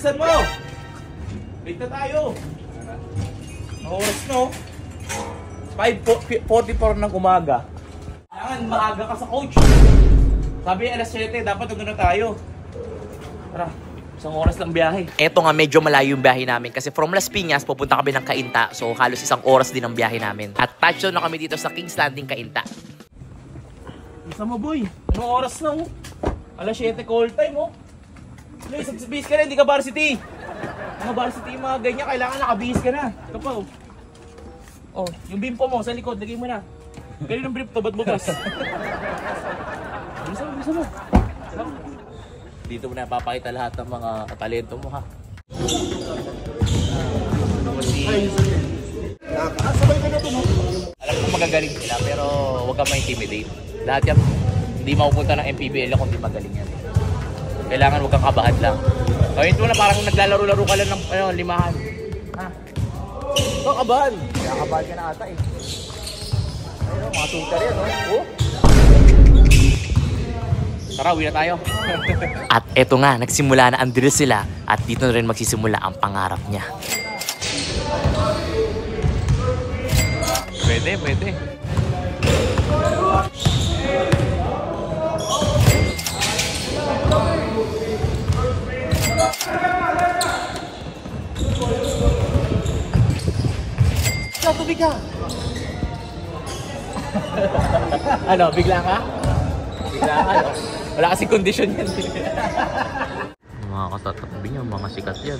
bilisan mo! Wait na tayo! Ang oras no? 5:44 ng umaga. Kailangan maaga ka sa coach. Sabi alas 7, dapat doon na tayo. Tara, isang oras lang biyahe. Eto nga, medyo malayo yung biyahe namin kasi from Las Piñas, pupunta kami ng Cainta. So, halos isang oras din ang biyahe namin. At touchdown na kami dito sa King's Landing, Cainta. Isa mo boy, anong oras na oh? Alas 7 call time oh. Please, nagbihis ka na, hindi ka varsity. Mga varsity, mga ganyan, kailangan nakabihis ka na. Ito pa oh. Oh, yung bimpo mo sa likod, lagay mo na. Kaya yung brief to, ba't bukas? Bisa mo. Dito mo na papakita lahat ng mga talento mo ha. Sabay ka na ito no? Alam ko magagaling sila pero huwag ka ma-intimidate. Lahat yan, hindi mapupunta ng MPBL kung hindi magaling yan. Kailangan huwag kang kabahan lang. Gawin mo na parang naglalaro-laro ka lang ng limahan. Ha? Ito kabahan. Kaya kabahan ka na ata eh. Ayun, mga tutar yan oh. Tara, uwi na tayo. At eto nga, nagsimula na ang drill sila at dito na rin magsisimula ang pangarap niya. Pwede. Tubig ka. Ano, bigla ka? Bigla ka, no? Wala kasi kondisyon yan. Mga katatabi niya, mga sikat yan.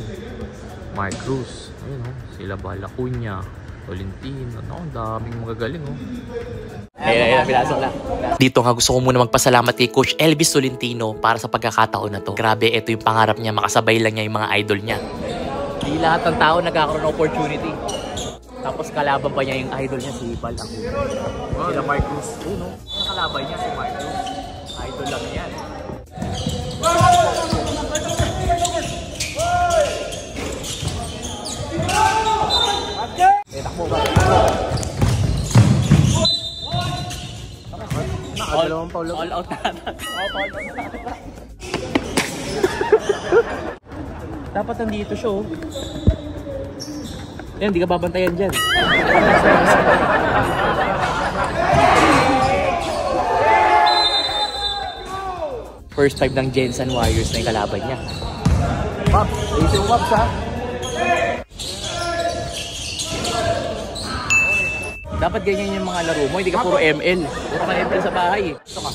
Mark Cruz, ayun oh, sila Balacuña, Tolentino, ang daming magagaling oh. Ayun, pinasok na. Dito nga gusto ko muna magpasalamat kay Coach Elvis Tolentino para sa pagkakataon na to. Grabe, ito yung pangarap niya, makasabay lang niya yung mga idol niya. Di lahat ng tao nagkakaroon ng opportunity. Tapos kalaban pa niya yung idol niya, si Balacuña. Sila Mark Cruz. Uno, yung kalaban niya si Mark Cruz. Idol lang yan. Takbo ba? All out na. Dapat nandito siya oh. Yan, hindi ka babantayan dyan. First time ng Jensen Warriors na yung kalaban niya. Pops, ayos yung Pops ha. Dapat ganyan yung mga laro mo, hindi ka puro ML. Puro ka ML sa bahay. Ito ka.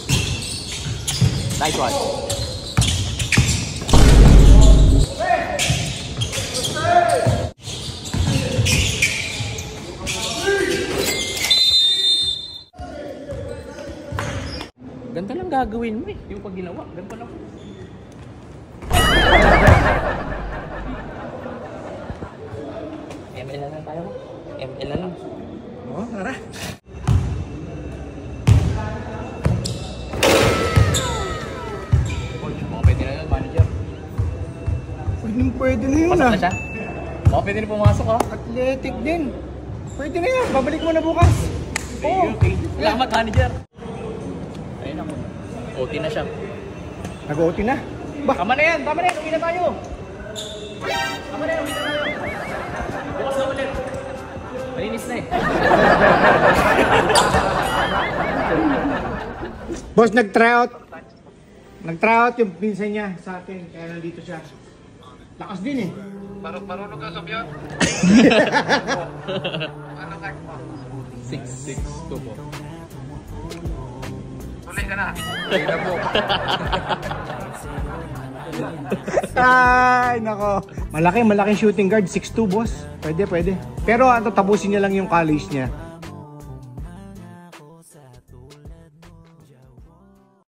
Nice one. Ganito lang gagawin mo eh. Yung pag ginawa, ganito lang. ML na lang tayo. ML na lang. Oo, tara. Coach, baka pwede na yun, manager. Pwede na yun Pasok ah. na siya? Baka pwede na pumasok ha? Athletic din. Pwede na yan, babalik mo na bukas. Okay. Salamat, manager. Ayun ako. OT na siya. Nag-OT na? Ba? Tama na yan, uwi na tayo. Tama na yan, uwi na tayo. Bukas na ulit. Malinis na eh. Boss, nag-tryout. Nag-tryout yung pinsan niya sa akin, kaya nandito siya. Lakas din eh. Marunong ka sa biyan? Ano type mo? 6'2" po. Tuloy ka na. Tuloy na po. Ay, nako. Malaking shooting guard, 6'2", boss. Pwede. Pero tapusin niya lang yung college niya.